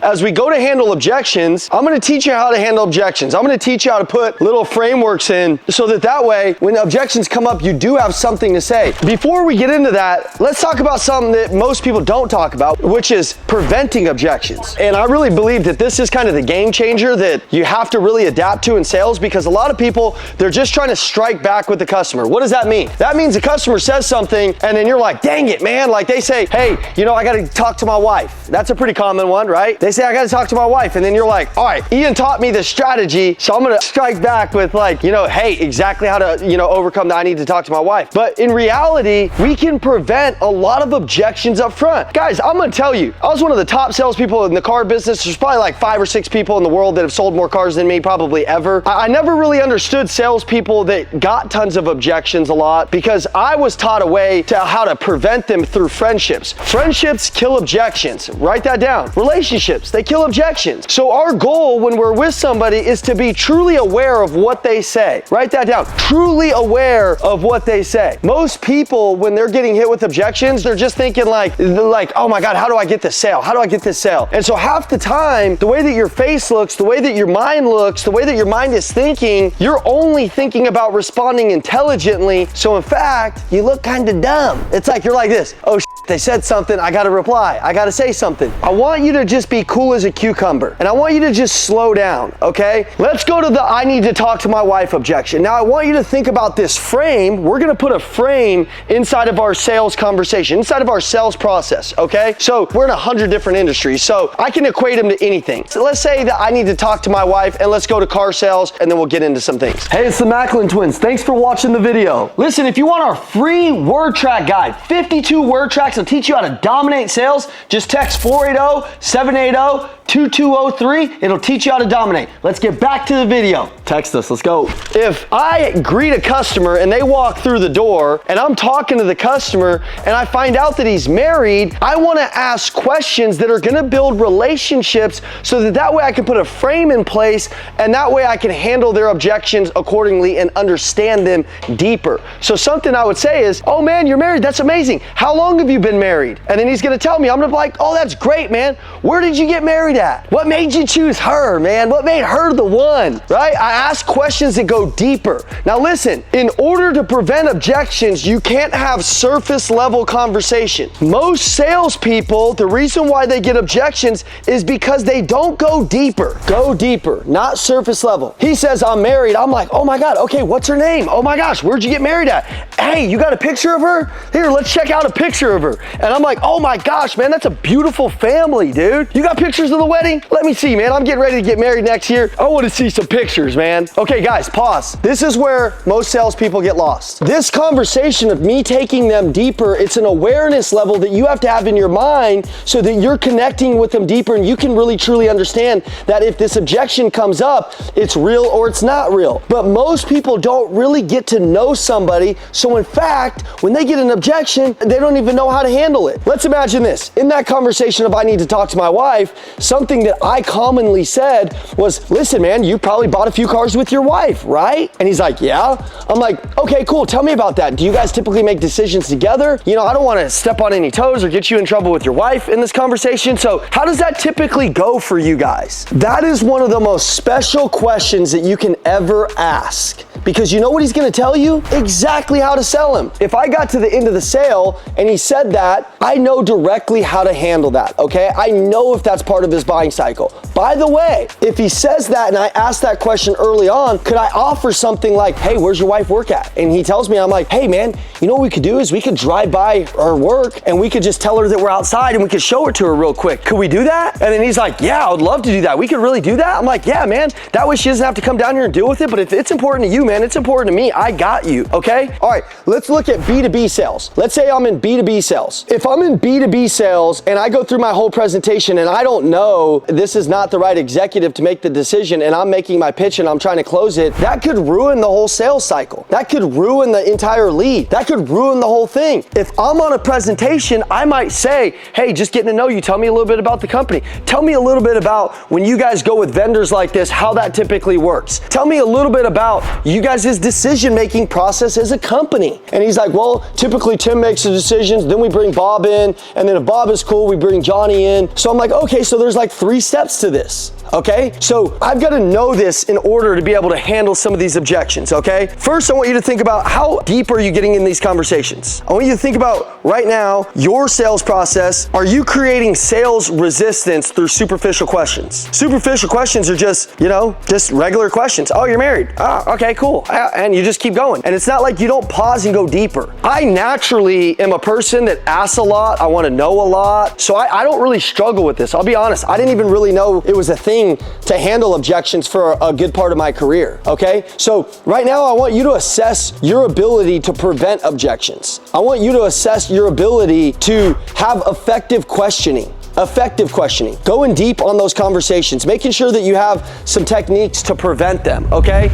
as we go to handle objections, I'm gonna teach you how to handle objections. I'm gonna teach you how to put little frameworks in so that way, when objections come up, you do have something to say. Before we get into that, let's talk about something that most people don't talk about, which is preventing objections. And I really believe that this is kind of the game changer that you have to really adapt to in sales, because a lot of people, they're just trying to strike back with the customer. What does that mean? That means the customer says something and then you're like, dang it, man. Like they say, hey, you know, I gotta talk to my wife. That's a pretty common one, right? They say, I gotta talk to my wife. And then you're like, all right, Ian taught me this strategy, so I'm gonna strike back with like, you know, hey, exactly how to, you know, overcome that I need to talk to my wife. But in reality, we can prevent a lot of objections up front. Guys, I'm gonna tell you, I was one of the top salespeople in the car business. There's probably like 5 or 6 people in the world that have sold more cars than me, probably ever. I never really understood salespeople that got tons of objections a lot, because I was taught a way to how to prevent them through friendships. Friendships kill objections. Write that down. Relationships, they kill objections. So our goal when we're with somebody is to be truly aware of what they say. Write that down. Truly aware of what they say. Most people, when they're getting hit with objections, they're just thinking like, oh my God, how do I get this sale? How do I get this sale? And so half the time, the way that your face looks, the way that your mind looks, the way that your mind is thinking, you're only thinking about responding intelligently. So in fact, you look kind of dumb. It's like, you're like this, oh shit, they said something, I gotta reply, I gotta say something. I want you to just be cool as a cucumber. And I want you to just slow down, okay? Let's go to the I need to talk to my wife objection. Now I want you to think about this frame. We're gonna put a frame inside of our sales conversation, inside of our sales process, okay? So we're in 100 different industries, so I can equate them to anything. So let's say that I need to talk to my wife, and let's go to car sales, and then we'll get into some things. Hey, it's the Macklin Twins. Thanks for watching the video. Listen, if you want our free word track guide, 52 word tracks will teach you how to dominate sales, just text 480-780-2203. It'll teach you how to dominate. Let's get back to the video. Text us, let's go. If I greet a customer and they walk through the door and I'm talking to the customer and I find out that he's married, I want to ask questions that are going to build relationships so that way I can put a frame in place, and that way I can handle their objections accordingly and understand them deeper. So something I would say is, oh man, you're married, that's amazing. How long have you been married? And then he's going to tell me, I'm going to be like, oh, that's great, man. Where did you get married at? What made you choose her, man? What made her the one, right? I ask questions that go deeper. Now listen, in order to prevent objections, you can't have surface level conversation. Most salespeople, the reason why they get objections is because they don't go deeper. Go deeper, not surface level. He says, I'm married. I'm like, oh my God, okay, what's her name? Oh my gosh, where'd you get married at? Hey, you got a picture of her? Here, let's check out a picture of her. And I'm like, oh my gosh, man, that's a beautiful family, dude. You got pictures of the wedding? Let me see, man. I'm getting ready to get married next year. I want to see some pictures, man. Okay, guys, pause. This is where most salespeople get lost. This conversation of me taking them deeper, it's an awareness level that you have to have in your mind so that you're connecting with them deeper and you can really truly understand that if this objection comes up, it's real or it's not real. But most people don't really get to know somebody. So in fact, when they get an objection, they don't even know how to handle it. Let's imagine this. In that conversation of I need to talk to my wife, something that I commonly said was, listen, man, you probably bought a few cars with your wife, right? And he's like, yeah. I'm like, okay, cool. Tell me about that. Do you guys typically make decisions together? You know, I don't want to step on any toes or get you in trouble with your wife in this conversation. So how does that typically go for you guys? That is one of the most special questions that you can ever ask, because you know what he's going to tell you? Exactly how to sell him. If I got to the end of the sale and he said that, I know directly how to handle that, okay? I know if that's part of his buying cycle. By the way, if he says that and I ask that question early on, could I offer something like, hey, where's your wife work at? And he tells me, I'm like, hey man, you know what we could do is we could drive by her work and we could just tell her that we're outside and we could show it to her real quick. Could we do that? And then he's like, yeah, I would love to do that. We could really do that? I'm like, yeah, man. That way she doesn't have to come down here and deal with it. But if it's important to you, man, it's important to me. I got you, okay? All right, let's look at B2B sales. Let's say I'm in B2B sales. If I'm in B2B sales and I go through my whole presentation and I don't know this is not the right executive to make the decision and I'm making my pitch and I'm trying to close it, that could ruin the whole sales cycle. That could ruin the entire lead. That could ruin the whole thing. If I'm on a presentation, I might say, hey, just getting to know you, tell me a little bit about the company. Tell me a little bit about when you guys go with vendors like this, how that typically works. Tell me a little bit about you guys' decision-making process as a company? And he's like, well, typically Tim makes the decisions, then we bring Bob in, and then if Bob is cool, we bring Johnny in. So I'm like, okay, so there's like 3 steps to this. Okay, so I've got to know this in order to be able to handle some of these objections, okay? First, I want you to think about how deep are you getting in these conversations? I want you to think about right now, your sales process. Are you creating sales resistance through superficial questions? Superficial questions are just, just regular questions. Oh, you're married. Oh, okay, cool. And you just keep going. And it's not like you don't pause and go deeper. I naturally am a person that asks a lot. I want to know a lot. So I don't really struggle with this. I'll be honest. I didn't even really know it was a thing to handle objections for a good part of my career, okay? So right now I want you to assess your ability to prevent objections. I want you to assess your ability to have effective questioning. Effective questioning. Going deep on those conversations, making sure that you have some techniques to prevent them, okay?